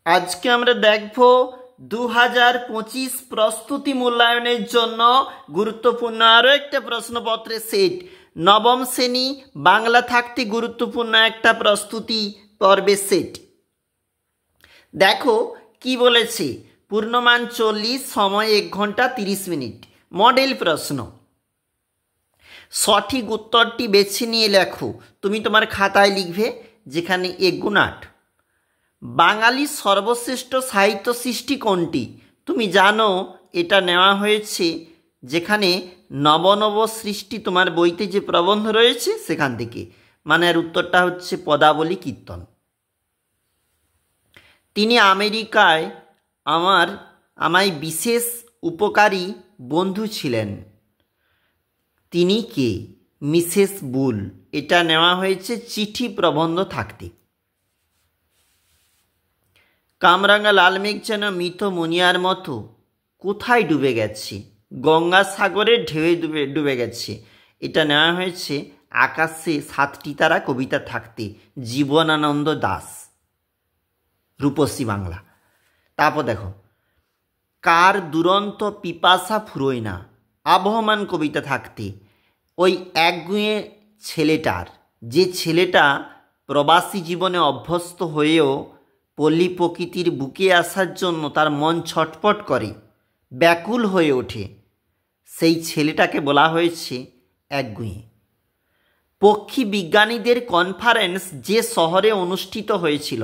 আজকে আমরা দেখব 2025 প্রস্তুতি মূল্যায়নের জন্য গুরুত্বপূর্ণ আরও একটা প্রশ্নপত্রের সেট। নবম শ্রেণী বাংলা থাকতে গুরুত্বপূর্ণ একটা প্রস্তুতি পর্বের সেট। দেখো কি বলেছে, পূর্ণমান 40, সময় 1 ঘন্টা 30 মিনিট। মডেল প্রশ্ন, সঠিক উত্তরটি বেছে নিয়ে লেখো। তুমি তোমার খাতায় লিখবে, যেখানে 1 গুণ 8। বাঙালির সর্বশ্রেষ্ঠ সাহিত্য সৃষ্টি কোনটি? তুমি জানো এটা নেওয়া হয়েছে যেখানে নবনব সৃষ্টি, তোমার বইতে যে প্রবন্ধ রয়েছে সেখান থেকে। মানে এর উত্তরটা হচ্ছে পদাবলী কীর্তন। তিনি আমেরিকায় আমায় বিশেষ উপকারী বন্ধু ছিলেন। তিনি কে? Mrs Bull. এটা নেওয়া হয়েছে চিঠি প্রবন্ধ থাকতে। কামরাঙা লাল মেঘ যেন মৃত মুনিয়ার মতো কোথায় ডুবে গেছে? গঙ্গাসাগরের ঢেউয়ে ডুবে গেছে। এটা নেওয়া হয়েছে আকাশে 7টি তারা কবিতা থাকতে, জীবনানন্দ দাস, রূপসী বাংলা। তারপর দেখো, কার দুরন্ত পিপাসা ফুরোয় না? আবহমান কবিতা থাকতে। ওই একগুঁয়ে ছেলেটার, যে ছেলেটা প্রবাসী জীবনে অভ্যস্ত হয়েও পল্লী প্রকৃতির বুকে আসার জন্য তার মন ছটপট করে, ব্যাকুল হয়ে ওঠে, সেই ছেলেটাকে বলা হয়েছে একগুঁয়ে। পক্ষী বিজ্ঞানীদের কনফারেন্স যে শহরে অনুষ্ঠিত হয়েছিল,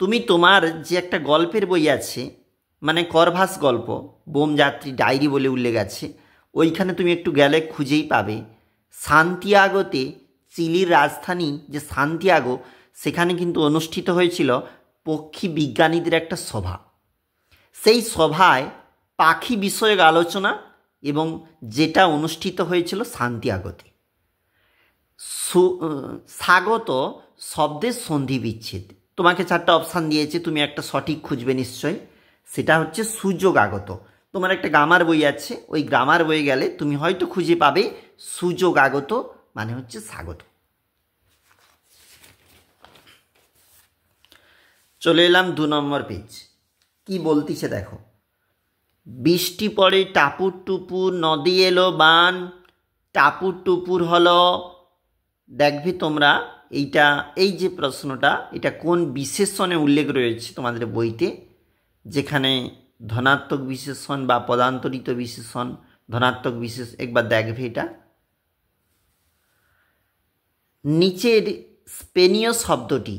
তুমি তোমার যে একটা গল্পের বই আছে, মানে করভাস গল্প, বোমযাত্রী ডায়েরি বলে উল্লেখ আছে, ওইখানে তুমি একটু গেলে খুঁজেই পাবে। সান্তিয়াগোতে, চিলির রাজধানী যে সান্তিয়াগো, সেখানে কিন্তু অনুষ্ঠিত হয়েছিল পক্ষী বিজ্ঞানীদের একটা সভা। সেই সভায় পাখি বিষয়ক আলোচনা, এবং যেটা অনুষ্ঠিত হয়েছিল সান্তিয়াগোতে। স্বাগত শব্দের সন্ধি বিচ্ছেদ। তোমাকে 4টা অপশান দিয়েছে, তুমি একটা সঠিক খুঁজবে নিশ্চয়ই। সেটা হচ্ছে সুযোগাগত। তোমার একটা গ্রামার বই আছে, ওই গ্রামার বইয়ে গেলে তুমি হয়তো খুঁজে পাবে সুযোগাগত মানে হচ্ছে স্বাগত। চলে এলাম 2 নম্বর পেজ। কি বলতিছে দেখো, বৃষ্টি পড়ে টাপুর টুপুর, নদী এলো বান, টাপুর টুপুর হলো। দেখবে তোমরা এইটা, এই যে প্রশ্নটা, এটা কোন বিশেষণে উল্লেখ রয়েছে তোমাদের বইতে, যেখানে ধনাত্মক বিশেষণ বা পদান্তরিত বিশেষণ, ধনাত্মক বিশেষ, একবার দেখবে এটা। নিচের স্পেনীয় শব্দটি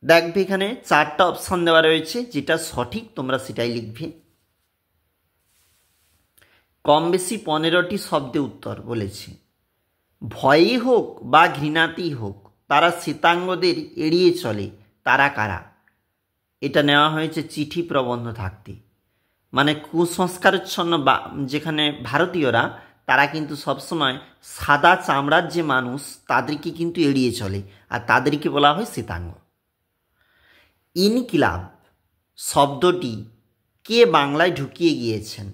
দেখবে, এখানে 4টা অপশান দেওয়া রয়েছে, যেটা সঠিক তোমরা সেটাই লিখবে। কম বেশি 15টি শব্দে উত্তর বলেছে। ভয়েই হোক বা ঘৃণাতেই হোক তারা শ্বেতাঙ্গদের এড়িয়ে চলে, তারা কারা? এটা নেওয়া হয়েছে চিঠি প্রবন্ধ থাকতে। মানে কুসংস্কারচ্ছন্ন বা যেখানে ভারতীয়রা, তারা কিন্তু সবসময় সাদা চামড়ার যে মানুষ তাদেরকে কিন্তু এড়িয়ে চলে, আর তাদেরকে বলা হয় শ্বেতাঙ্গ। ইনকিলাব শব্দটি কে বাংলায় ঢুকিয়ে গিয়েছেন?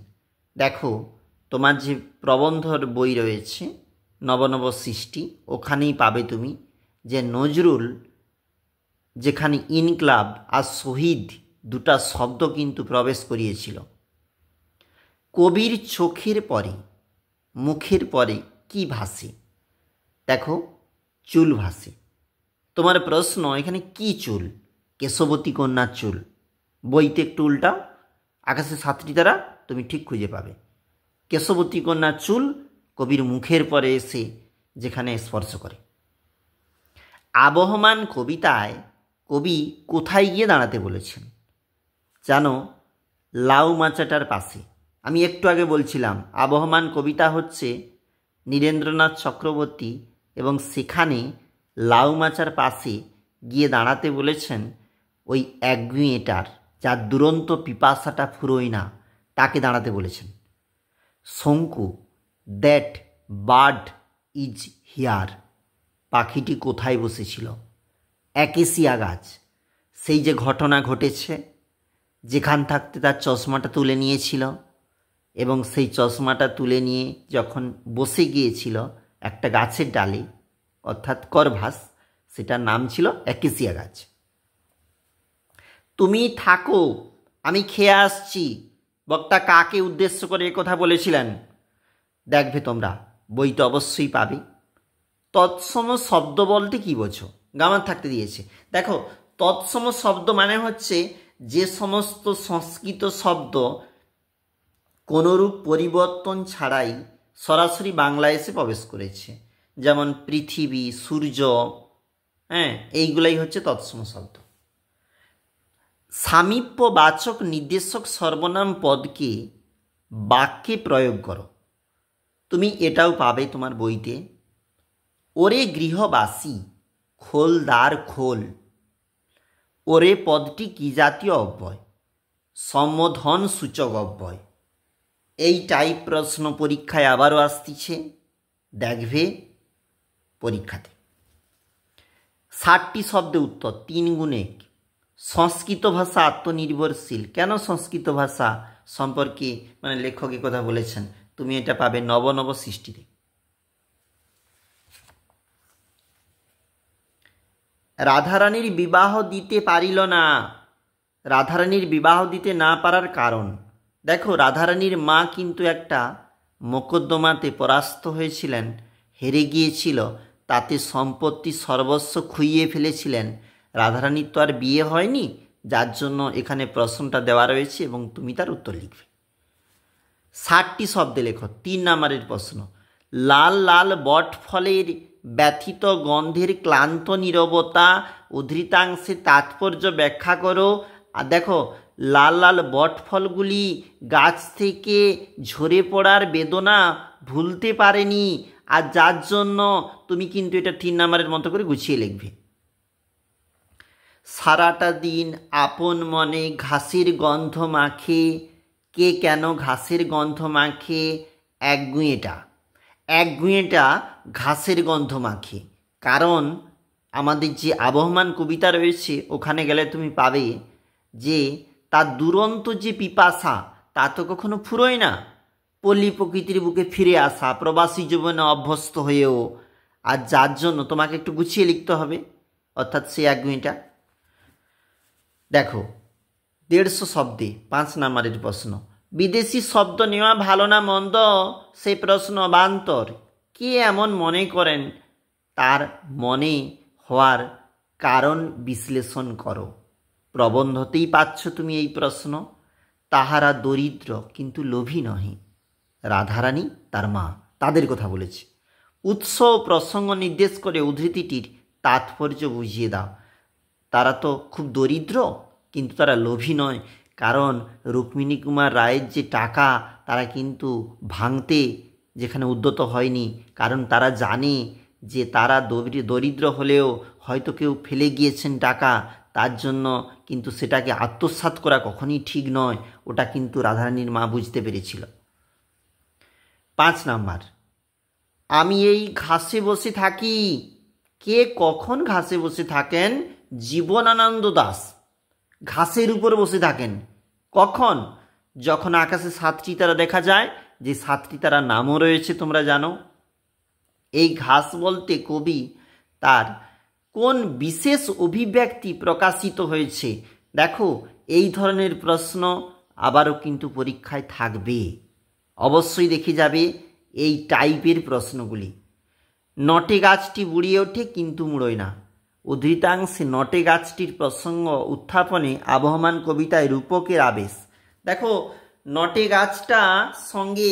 দেখো তোমার যে প্রবন্ধর বই রয়েছে নবনব সৃষ্টি, ওখানেই পাবে তুমি যে নজরুল যেখানে ইনকিলাব আর শহীদ 2টা শব্দ কিন্তু প্রবেশ করিয়েছিল। কবির চোখের পরে, মুখের পরে কি ভাসে? দেখো চুল ভাসে। তোমার প্রশ্ন, এখানে কি চুল? কেশবতী কন্যার চুল। বইতে একটু উল্টাও, আকাশে 7টি তারা, তুমি ঠিক খুঁজে পাবে। কেশবতী কন্যার চুল কবির মুখের পরে এসে যেখানে স্পর্শ করে। আবহমান কবিতায় কবি কোথায় গিয়ে দাঁড়াতে বলেছেন? জানো, লাউ মাচাটার পাশে। আমি একটু আগে বলছিলাম আবহমান কবিতা হচ্ছে নীরেন্দ্রনাথ চক্রবর্তী, এবং সেখানে লাউ মাচার পাশে গিয়ে দাঁড়াতে বলেছেন ওই একগুঁয়েটার, যার দুরন্ত পিপাসাটা ফুরোয় না, তাকে দাঁড়াতে বলেছেন। শঙ্কু, দ্যাট বার্ড ইজ হিয়ার, পাখিটি কোথায় বসেছিল? অ্যাকেসিয়া গাছ। সেই যে ঘটনা ঘটেছে, যেখান থাকতে তার চশমাটা তুলে নিয়েছিল, এবং সেই চশমাটা তুলে নিয়ে যখন বসে গিয়েছিল একটা গাছের ডালে, অর্থাৎ করভাস, সেটার নাম ছিল অ্যাকেসিয়া গাছ। তুমি থাকো, আমি খেয়ে আসছি, বক্তা কাকে উদ্দেশ্য করে কথা বলেছিলেন? দেখবে তোমরা বইতে অবশ্যই পাবে। তৎসম শব্দ বলতে কি বোঝো? গ্রামার থাকতে দিয়েছে। দেখো, তৎসম শব্দ মানে হচ্ছে যে সমস্ত সংস্কৃত শব্দ কোনোরূপ পরিবর্তন ছাড়াই সরাসরি বাংলায় এসে প্রবেশ করেছে, যেমন পৃথিবী, সূর্য, হ্যাঁ, এইগুলাই হচ্ছে তৎসম শব্দ। সামীপ্যবাচক নির্দেশক সর্বনাম পদকে বাক্যে প্রয়োগ করো। তুমি এটাও পাবে তোমার বইতে। ওরে গৃহবাসী, খোলদার খোল। ওরে পদটি কি জাতীয় অব্যয়? সম্বোধন সূচক অব্যয়। এই টাইপ প্রশ্ন পরীক্ষায় আবারও আসতিছে, দেখবে পরীক্ষাতে। 60টি শব্দে উত্তর 3 গুণে। সংস্কৃত ভাষা আত্মনির্ভরশীল। কেন সংস্কৃত ভাষা সম্পর্কে মানে লেখক কথা বলেছেন, তুমি এটা পাবে নব নব সৃষ্টিতে। রাধারানীর বিবাহ দিতে পারিল না। রাধারানীর বিবাহ দিতে না পারার কারণ, দেখো রাধারানীর মা কিন্তু একটা মোকদ্দমাতে পরাস্ত হয়েছিলেন, হেরে গিয়েছিল, তাতে সম্পত্তি সর্বস্ব খুইয়ে ফেলেছিলেন। রাধারানীর তো আর বিয়ে হয়নি, যার জন্য এখানে প্রশ্নটা দেওয়া রয়েছে এবং তুমি তার উত্তর লিখবে। 60টি শব্দে লেখো। 3 নম্বরের প্রশ্ন, লাল লাল বট ফলের ব্যথিত গন্ধের ক্লান্ত নীরবতা উদ্ধৃতাংশে তাৎপর্য ব্যাখ্যা করো। আর দেখো, লাল লাল বট ফলগুলি গাছ থেকে ঝরে পড়ার বেদনা ভুলতে পারেনি, আর যার জন্য তুমি কিন্তু এটা 3 নম্বরের মতো করে গুছিয়ে লিখবে। সারাটা দিন আপন মনে ঘাসের গন্ধ মাখে। কে কেন ঘাসের গন্ধ মাখে? একগুঁয়েটা ঘাসের গন্ধ মাখে। কারণ আমাদের যে আবহমান কবিতা রয়েছে ওখানে গেলে তুমি পাবে যে তার দুরন্ত যে পিপাসা তা তো কখনো ফুরোয় না। পল্লী প্রকৃতির বুকে ফিরে আসা, প্রবাসী জীবনে অভ্যস্ত হয়েও, আর যার জন্য তোমাকে একটু গুছিয়ে লিখতে হবে, অর্থাৎ সে একগুঁয়েটা। দেখো 150 শব্দে 5 নম্বরের প্রশ্ন, বিদেশি শব্দ নেওয়া ভালো না মন্দ? সেই প্রশ্ন অবান্তর। কে এমন মনে করেন? তার মনে হওয়ার কারণ বিশ্লেষণ করো। প্রবন্ধতেই পাচ্ছ তুমি এই প্রশ্ন। তাহারা দরিদ্র কিন্তু লোভী নহে। রাধারানী তার মা, তাদের কথা বলেছে। উৎস ও প্রসঙ্গ নির্দেশ করে উদ্ধৃতিটির তাৎপর্য বুঝিয়ে দাও। তারা তো খুব দরিদ্র কিন্তু তারা লোভী নয়, কারণ রুক্মিণী কুমার রায়ের যে টাকা তারা কিন্তু ভাঙতে যেখানে উদ্যত হয়নি, কারণ তারা জানে যে তারা দরিদ্র হলেও হয়তো কেউ ফেলে গিয়েছেন টাকা, তার জন্য কিন্তু সেটাকে আত্মসাৎ করা কখনই ঠিক নয়। ওটা কিন্তু রাধারানীর মা বুঝতে পেরেছিল। 5 নাম্বার, আমি এই ঘাসে বসে থাকি। কে কখন ঘাসে বসে থাকেন? জীবনানন্দ দাশ ঘাসের উপর বসে থাকেন। কখন? যখন আকাশে 7টি তারা দেখা যায়, যে 7টি তারার নামও রয়েছে তোমরা জানো। এই ঘাস বলতে কবি তার কোন বিশেষ অভিব্যক্তি প্রকাশিত হয়েছে? দেখো, এই ধরনের প্রশ্ন আবারও কিন্তু পরীক্ষায় থাকবে, অবশ্যই দেখে যাবে এই টাইপের প্রশ্নগুলি। নটে গাছটি বুড়িয়ে ওঠে কিন্তু মুড়োয় না। উদ্ধৃতাংশে নটে গাছটির প্রসঙ্গ উত্থাপনে আবহমান কবিতায় রূপকের আবেশ। দেখো, নটে গাছটা সঙ্গে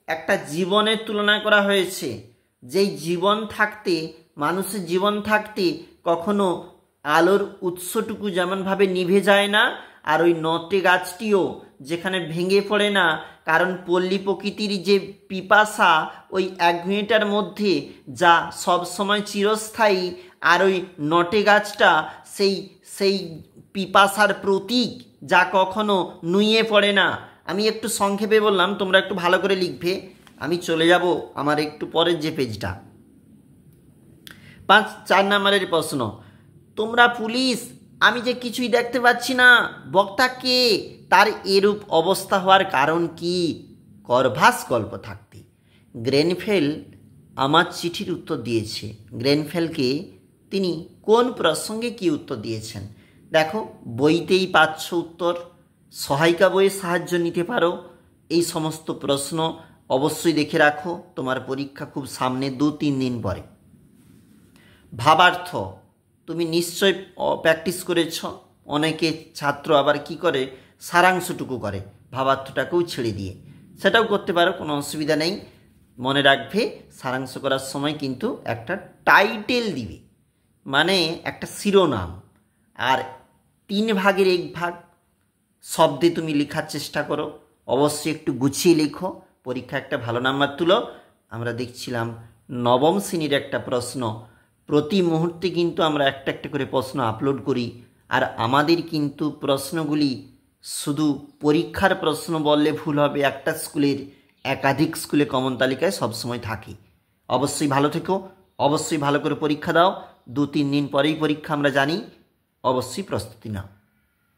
একটা জীবনের তুলনা করা হয়েছে, যেই জীবন থাকতে, মানুষের জীবন থাকতে কখনো আলোর উৎসটুকু যেমনভাবে নিভে যায় না, আর ওই নটে গাছটিও যেখানে ভেঙে পড়ে না, কারণ পল্লী প্রকৃতির যে পিপাসা ওই একঘেয়েটার মধ্যে যা সব সময় চিরস্থায়ী, আর ওই নটে গাছটা সেই পিপাসার প্রতীক, যা কখনো নুয়ে পড়ে না। আমি একটু সংক্ষেপে বললাম, তোমরা একটু ভালো করে লিখবে। আমি চলে যাব আমার একটু পরের যে পেজটা। 4 নম্বরের প্রশ্ন, তোমরা পুলিশ, আমি যে কিছুই দেখতে পাচ্ছি না। বক্তা কে? তার এরূপ অবস্থা হওয়ার কারণ কি? করভাস গল্প থাকতে। গ্রেনফেল আমার চিঠির উত্তর দিয়েছে। গ্রেনফেলকে তিনি কোন প্রসঙ্গে কি উত্তর দিয়েছেন? দেখো বইতেই পাচ্ছ উত্তর, সহায়িকা বইয়ের সাহায্য নিতে পারো। এই সমস্ত প্রশ্ন অবশ্যই দেখে রাখো, তোমার পরীক্ষা খুব সামনে 2-3 দিন পরে। ভাবার্থ তুমি নিশ্চয় প্র্যাকটিস করেছ। অনেকে ছাত্র আবার কি করে, সারাংশটুকু করে ভাবার্থটাকেও ছেড়ে দিয়ে, সেটাও করতে পারো, কোনো অসুবিধা নেই। মনে রাখবে সারাংশ করার সময় কিন্তু একটা টাইটেল দিবে, মানে একটা শিরোনাম, আর 3 ভাগের 1 ভাগ শব্দে তুমি লেখার চেষ্টা করো। অবশ্যই একটু গুছিয়ে লেখো, পরীক্ষা একটা ভালো নাম্বার তুলো। আমরা দেখছিলাম নবম শ্রেণীর একটা প্রশ্ন, প্রতি মুহূর্তে কিন্তু আমরা একটা একটা করে প্রশ্ন আপলোড করি, আর আমাদের কিন্তু প্রশ্নগুলি শুধু পরীক্ষার প্রশ্ন বললে ভুল হবে, একটা স্কুলের একাধিক স্কুলে কমন তালিকায় সবসময় থাকে। অবশ্যই ভালো থেকো, অবশ্যই ভালো করে পরীক্ষা দাও। 2-3 দিন পরেই পরীক্ষা আমরা জানি, অবশ্যই প্রস্তুতি নাও।